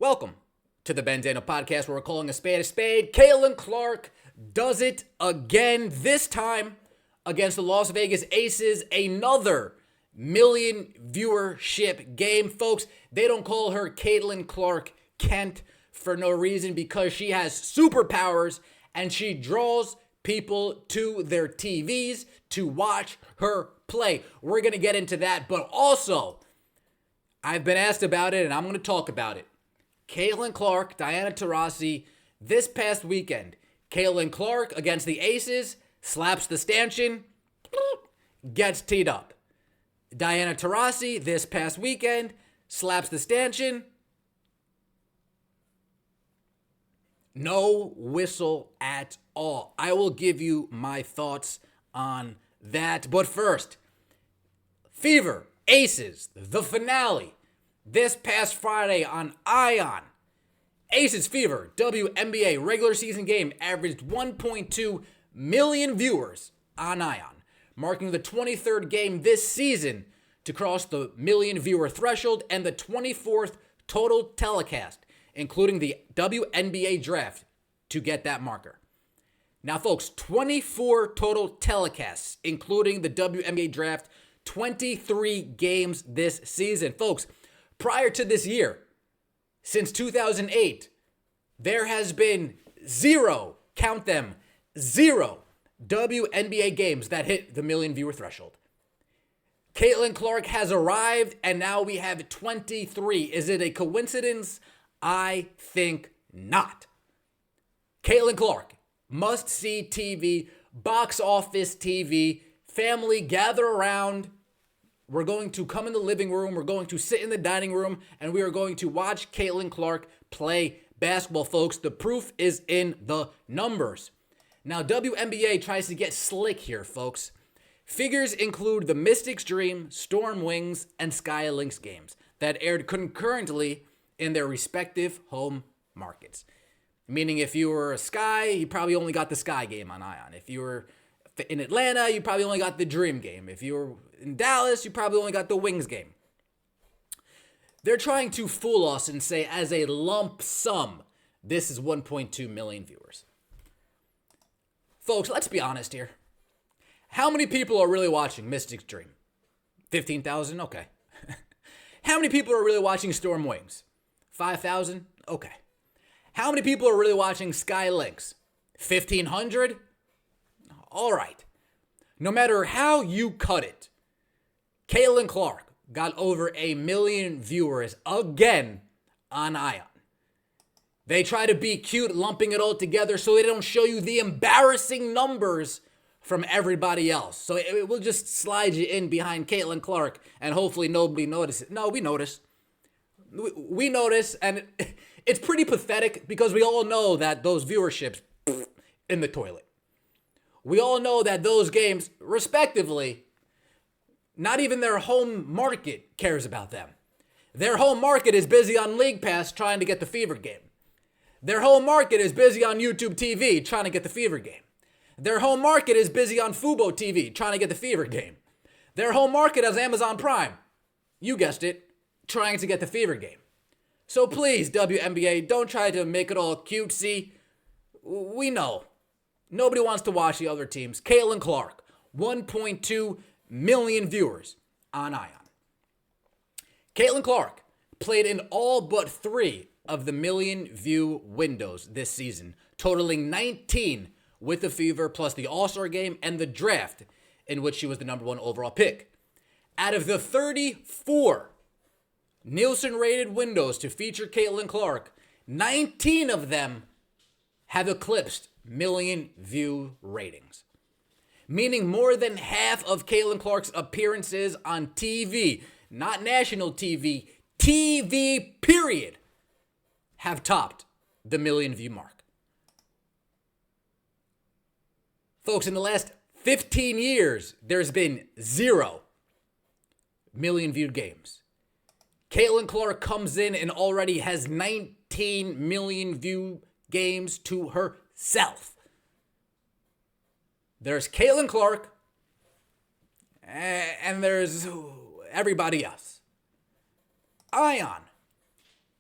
Welcome to the Bandana Podcast, where we're calling a spade a spade. Caitlin Clark does it again, this time against the Las Vegas Aces. Another million viewership game. Folks, they don't call her Caitlin Clark Kent for no reason, because she has superpowers and she draws people to their TVs to watch her play. We're going to get into that, but also, I've been asked about it and I'm going to talk about it. Caitlin Clark, Diana Taurasi, this past weekend. Caitlin Clark against the Aces, slaps the stanchion, gets teed up. Diana Taurasi, this past weekend, slaps the stanchion, no whistle at all. I will give you my thoughts on that. But first, Fever, Aces, the finale. This past Friday on Ion, Aces Fever WNBA regular season game averaged 1.2 million viewers on Ion, marking the 23rd game this season to cross the million viewer threshold and the 24th total telecast, including the WNBA draft, to get that marker. Now, folks, 24 total telecasts, including the WNBA draft, 23 games this season. Folks, prior to this year, since 2008, there has been zero, count them, zero WNBA games that hit the million viewer threshold. Caitlin Clark has arrived, and now we have 23. Is it a coincidence? I think not. Caitlin Clark, must-see TV, box office TV, family gather around. We're going to come in the living room, we're going to sit in the dining room, and we are going to watch Caitlin Clark play basketball, folks. The proof is in the numbers. Now, WNBA tries to get slick here, folks. Figures include the Mystics Dream, Storm Wings, and Sky Lynx games that aired concurrently in their respective home markets. Meaning if you were a Sky, you probably only got the Sky game on Ion. If you were in Atlanta, you probably only got the Dream game. If you were in Dallas, you probably only got the Wings game. They're trying to fool us and say, as a lump sum, this is 1.2 million viewers. Folks, let's be honest here. How many people are really watching Mystics Dream? 15,000? Okay. How many people are really watching Storm Wings? 5,000? Okay. How many people are really watching Sky Lynx? 1,500? All right. No matter how you cut it, Caitlin Clark got over 1 million viewers again on Ion. They try to be cute, lumping it all together so they don't show you the embarrassing numbers from everybody else. So it will just slide you in behind Caitlin Clark and hopefully nobody notices. No, we notice. We notice, and it's pretty pathetic because we all know that those viewerships in the toilet. We all know that those games, respectively, not even their home market cares about them. Their home market is busy on League Pass trying to get the Fever game. Their home market is busy on YouTube TV trying to get the Fever game. Their home market is busy on Fubo TV trying to get the Fever game. Their home market is Amazon Prime. You guessed it, trying to get the Fever game. So please, WNBA, don't try to make it all cutesy. We know. Nobody wants to watch the other teams. Caitlin Clark, 1.2 million viewers on Ion. Caitlin Clark played in all but 3 of the million view windows this season, totaling 19 with the Fever, plus the All-Star game and the draft, in which she was the number 1 overall pick. Out of the 34 Nielsen-rated windows to feature Caitlin Clark, 19 of them have eclipsed million view ratings. Meaning more than half of Caitlin Clark's appearances on TV, not national TV, TV period, have topped the million view mark. Folks, in the last 15 years, there's been 0 million viewed games. Caitlin Clark comes in and already has 19 million view games to herself. There's Caitlin Clark, and there's everybody else. Ion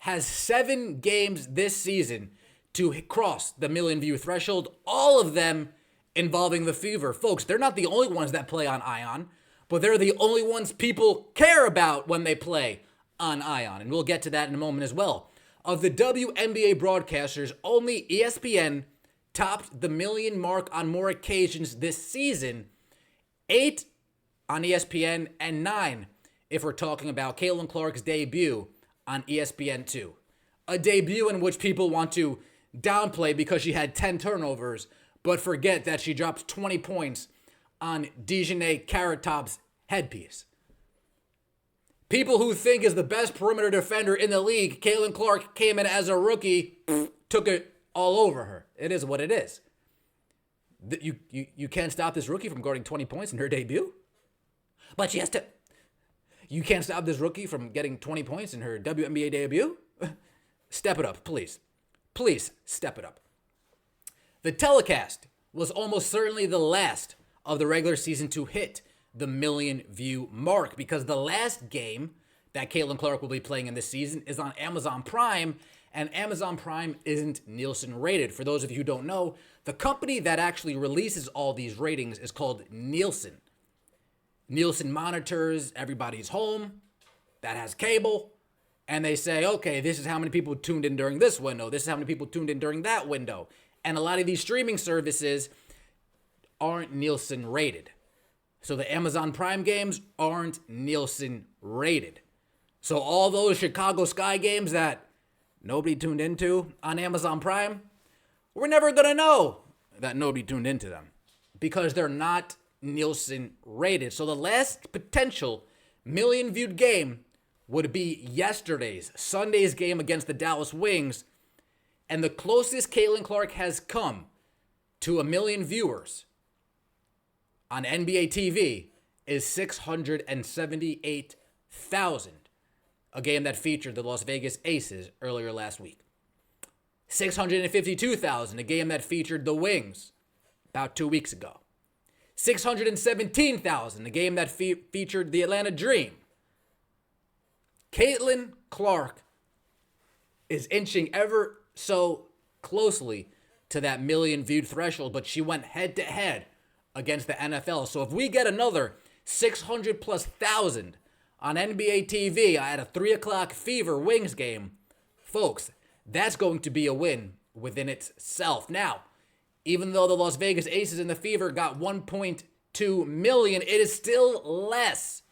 has 7 games this season to cross the million view threshold, all of them involving the Fever. Folks, they're not the only ones that play on Ion, but they're the only ones people care about when they play on Ion, and we'll get to that in a moment as well. Of the WNBA broadcasters, only ESPN topped the million mark on more occasions this season, 8 on ESPN and 9 if we're talking about Caitlin Clark's debut on ESPN2. A debut in which people want to downplay because she had 10 turnovers, but forget that she dropped 20 points on Dejanay Carrot Top's headpiece. People who think is the best perimeter defender in the league, Caitlin Clark came in as a rookie, took it all over her. It is what it is. You can't stop this rookie from guarding 20 points in her debut? But she has to... You can't stop this rookie from getting 20 points in her WNBA debut? Step it up, please. Please, step it up. The telecast was almost certainly the last of the regular season to hit the million view mark because the last game that Caitlin Clark will be playing in this season is on Amazon Prime, and Amazon Prime isn't Nielsen rated. For those of you who don't know, the company that actually releases all these ratings is called Nielsen. Nielsen monitors everybody's home that has cable, and they say, okay, this is how many people tuned in during this window. This is how many people tuned in during that window. And a lot of these streaming services aren't Nielsen rated. So the Amazon Prime games aren't Nielsen rated. So all those Chicago Sky games that nobody tuned into on Amazon Prime, we're never going to know that nobody tuned into them because they're not Nielsen rated. So the last potential million viewed game would be Sunday's game against the Dallas Wings. And the closest Caitlin Clark has come to a million viewers on NBA TV is 678,000, a game that featured the Las Vegas Aces earlier last week. 652,000, a game that featured the Wings about 2 weeks ago. 617,000, a game that featured the Atlanta Dream. Caitlin Clark is inching ever so closely to that million viewed threshold, but she went head to head against the NFL. So if we get another 600,000+ on NBA TV at a 3 o'clock Fever Wings game, folks, that's going to be a win within itself. Now, even though the Las Vegas Aces and the Fever got 1.2 million, it is still less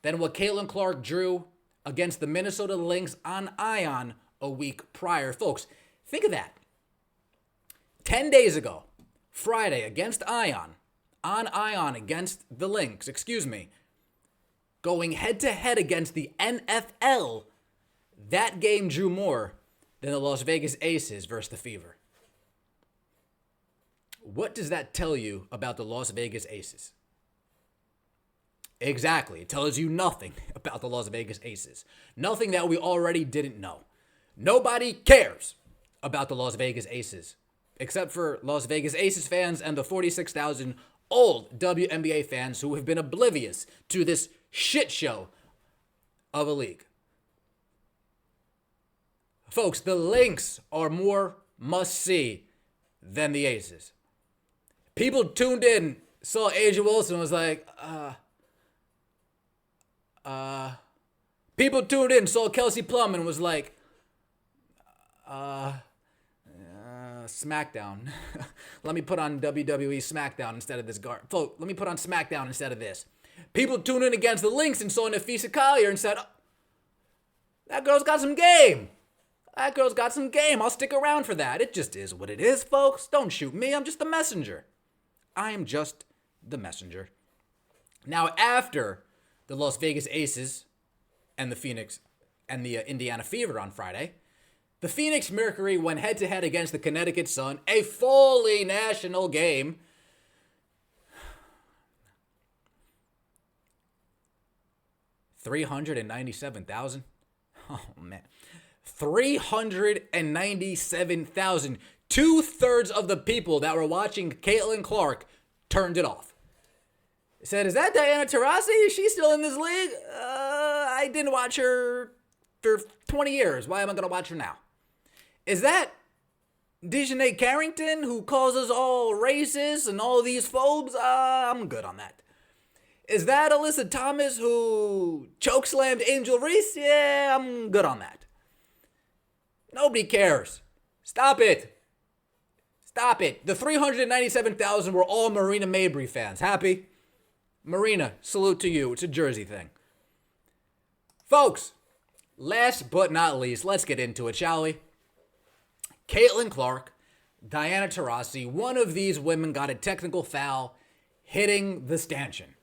than what Caitlin Clark drew against the Minnesota Lynx on Ion a week prior. Folks, think of that. 10 days ago, Friday against Ion, on Ion against the Lynx, going head-to-head against the NFL, that game drew more than the Las Vegas Aces versus the Fever. What does that tell you about the Las Vegas Aces? Exactly. It tells you nothing about the Las Vegas Aces. Nothing that we already didn't know. Nobody cares about the Las Vegas Aces, except for Las Vegas Aces fans and the 46,000 old WNBA fans who have been oblivious to this shit show of a league. Folks, the Lynx are more must-see than the Aces. People tuned in, saw Asia Wilson, was like, People tuned in, saw Kelsey Plum, and was like, SmackDown. Let me put on WWE SmackDown instead of this Folks, let me put on SmackDown instead of this. People tuned in against the Lynx and saw Nafisa Collier and said, that girl's got some game. That girl's got some game. I'll stick around for that. It just is what it is, folks. Don't shoot me. I'm just the messenger. I am just the messenger. Now, after the Las Vegas Aces and the Phoenix and the Indiana Fever on Friday, the Phoenix Mercury went head-to-head against the Connecticut Sun, a fully national game. $397,000. Oh, man. 397,000. 2/3 of the people that were watching Caitlin Clark turned it off. Said, is that Diana Taurasi? Is she still in this league? I didn't watch her after 20 years. Why am I going to watch her now? Is that Dejanay Carrington, who calls us all racist and all these phobes? I'm good on that. Is that Alyssa Thomas, who chokeslammed Angel Reese? Yeah, I'm good on that. Nobody cares. Stop it. Stop it. The 397,000 were all Marina Mabrey fans. Happy? Marina, salute to you. It's a Jersey thing. Folks, last but not least, let's get into it, shall we? Caitlin Clark, Diana Taurasi, one of these women got a technical foul hitting the stanchion.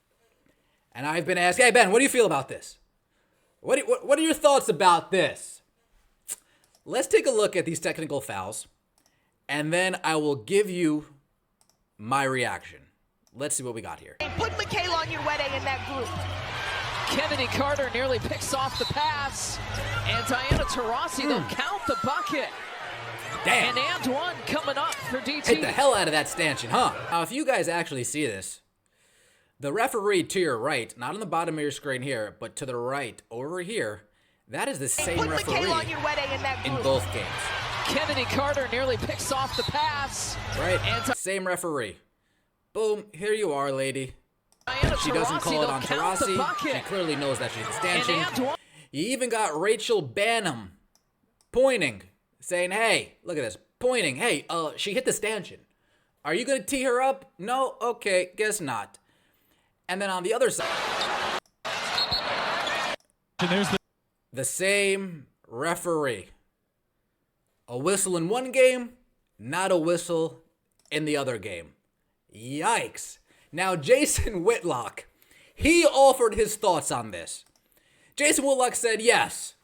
And I've been asked, hey, Ben, what do you feel about this? What are your thoughts about this? Let's take a look at these technical fouls, and then I will give you my reaction. Let's see what we got here. Put Michaela on your wedding in that group. Kennedy Carter nearly picks off the pass, and Diana Taurasi, they'll count the bucket. Damn. And Antoine coming up for DT. Hit the hell out of that stanchion, huh? Now, if you guys actually see this, the referee to your right, not on the bottom of your screen here, but to the right over here, that is the same referee on your wedding in that group. in both games. Kennedy Carter nearly picks off the pass. Right? Same referee. Boom, here you are, lady. Diana She doesn't Taurasi, call it they'll on count the Taurasi. bucket. She clearly knows that she's the stanchion. And Antoine. You even got Rachel Banham pointing, saying, hey, look at this, pointing, hey, she hit the stanchion. Are you going to tee her up? No? Okay, guess not. And then on the other side, the same referee. A whistle in one game, not a whistle in the other game. Yikes. Now, Jason Whitlock, he offered his thoughts on this. Jason Whitlock said, yes,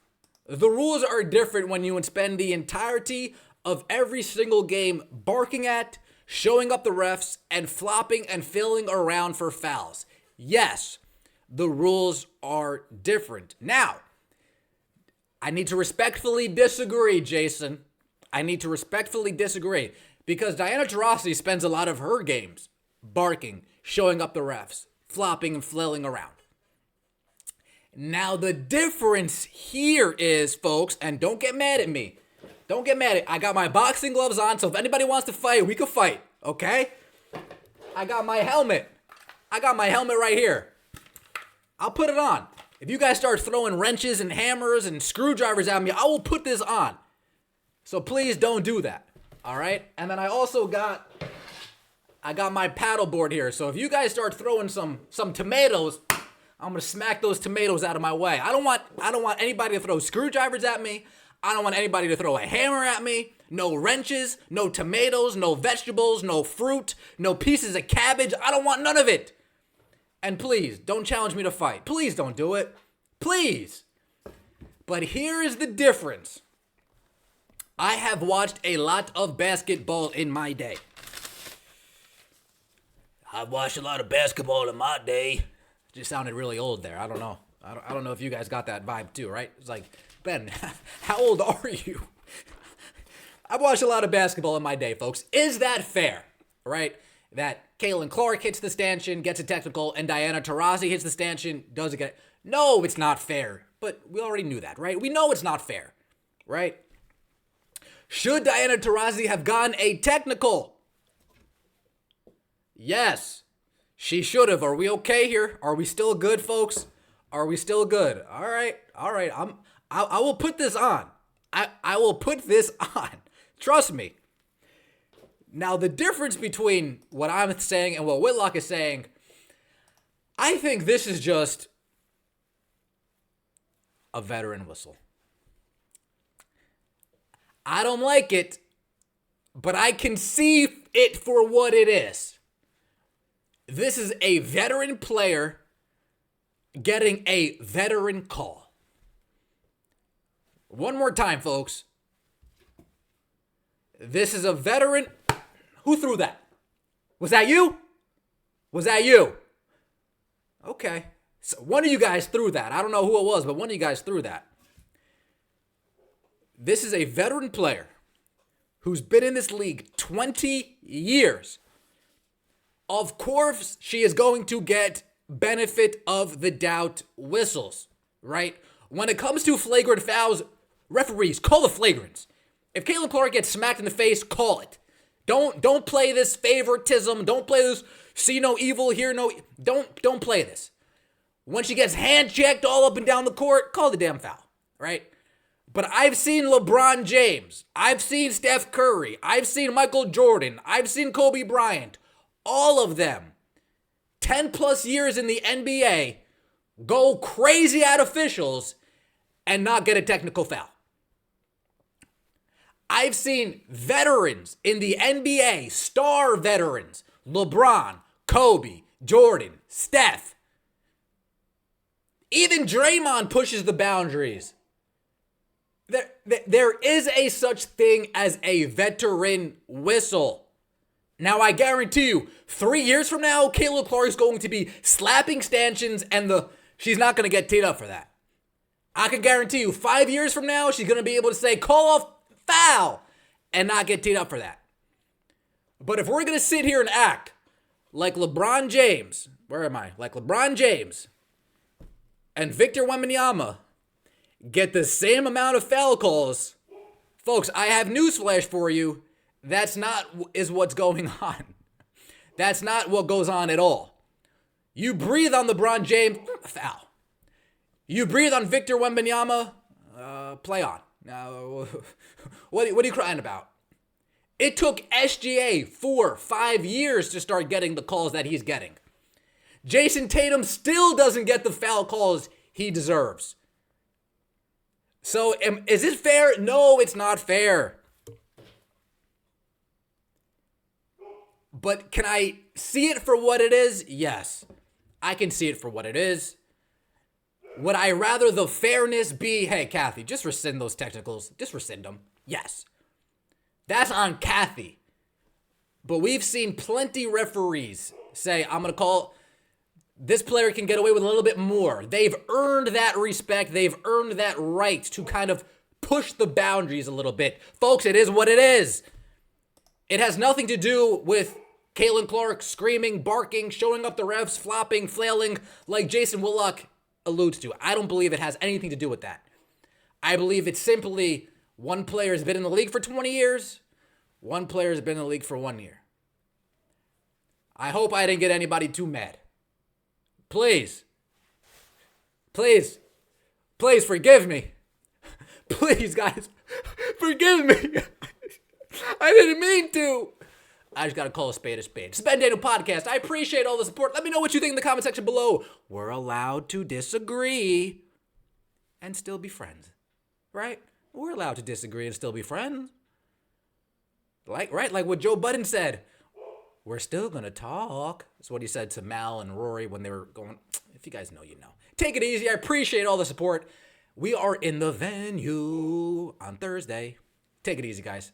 the rules are different when you spend the entirety of every single game barking at, showing up the refs, and flopping and filling around for fouls. Yes, the rules are different. Now, I need to respectfully disagree, Jason. I need to respectfully disagree because Diana Taurasi spends a lot of her games barking, showing up the refs, flopping and flailing around. Now, the difference here is, folks, and don't get mad at me. Don't get mad at me. I got my boxing gloves on, so if anybody wants to fight, we can fight, okay? I got my helmet. I got my helmet right here. I'll put it on. If you guys start throwing wrenches and hammers and screwdrivers at me, I will put this on. So please don't do that, all right? And then I got my paddle board here. So if you guys start throwing some tomatoes, I'm gonna smack those tomatoes out of my way. I don't want anybody to throw screwdrivers at me. I don't want anybody to throw a hammer at me. No wrenches, no tomatoes, no vegetables, no fruit, no pieces of cabbage. I don't want none of it. And please, don't challenge me to fight. Please don't do it. Please. But here is the difference. I have watched a lot of basketball in my day. I've watched a lot of basketball in my day. Just sounded really old there. I don't know. I don't know if you guys got that vibe too, right? It's like, Ben, how old are you? I've watched a lot of basketball in my day, folks. Is that fair, right? That Caitlin Clark hits the stanchion, gets a technical, and Diana Taurasi hits the stanchion, doesn't get it. No, it's not fair. But we already knew that, right? We know it's not fair, right? Should Diana Taurasi have gotten a technical? Yes, she should have. Are we okay here? Are we still good, folks? Are we still good? All right. I will put this on. I will put this on. Trust me. Now, the difference between what I'm saying and what Whitlock is saying, I think this is just a veteran whistle. I don't like it, but I can see it for what it is. This is a veteran player getting a veteran call. One more time, folks. This is a veteran. Who threw that? Was that you? Was that you? Okay. So one of you guys threw that. I don't know who it was, but one of you guys threw that. This is a veteran player who's been in this league 20 years. Of course, she is going to get benefit of the doubt whistles, right? When it comes to flagrant fouls, referees, call the flagrants. If Caitlin Clark gets smacked in the face, call it. Don't play this favoritism. Don't play this see no evil, hear no. Don't play this. When she gets hand checked all up and down the court, call the damn foul, right? But I've seen LeBron James. I've seen Steph Curry. I've seen Michael Jordan. I've seen Kobe Bryant. All of them, 10 plus years in the NBA, go crazy at officials and not get a technical foul. I've seen veterans in the NBA, star veterans, LeBron, Kobe, Jordan, Steph. Even Draymond pushes the boundaries. There is a such thing as a veteran whistle. Now, I guarantee you, 3 years from now, Caitlin Clark is going to be slapping stanchions and she's not going to get teed up for that. I can guarantee you, 5 years from now, she's going to be able to say, call off foul, and not get teed up for that. But if we're going to sit here and act like LeBron James, where am I? Like LeBron James and Victor Wembanyama get the same amount of foul calls, folks, I have newsflash for you. That's not is what's going on. That's not what goes on at all. You breathe on LeBron James, foul. You breathe on Victor Wembanyama, play on. Now, what are you crying about? It took SGA 4-5 years to start getting the calls that he's getting. Jason Tatum still doesn't get the foul calls he deserves. So, is it fair? No, it's not fair. But can I see it for what it is? Yes, I can see it for what it is. Would I rather the fairness be, hey, Kathy, just rescind those technicals. Just rescind them. Yes. That's on Kathy. But we've seen plenty referees say, I'm going to call, this player can get away with a little bit more. They've earned that respect. They've earned that right to kind of push the boundaries a little bit. Folks, it is what it is. It has nothing to do with Caitlin Clark screaming, barking, showing up the refs, flopping, flailing like Jason Whitlock alludes to. I don't believe it has anything to do with that. I believe it's simply one player has been in the league for 20 years. One player has been in the league for 1 year. I hope I didn't get anybody too mad. Please forgive me. Please, guys, forgive me. I didn't mean to. I just got to call a spade a spade. It's the Ben Daniel Podcast. I appreciate all the support. Let me know what you think in the comment section below. We're allowed to disagree and still be friends, right? We're allowed to disagree and still be friends. Like what Joe Budden said. We're still going to talk. That's what he said to Mal and Rory when they were going. If you guys know, you know. Take it easy. I appreciate all the support. We are in the venue on Thursday. Take it easy, guys.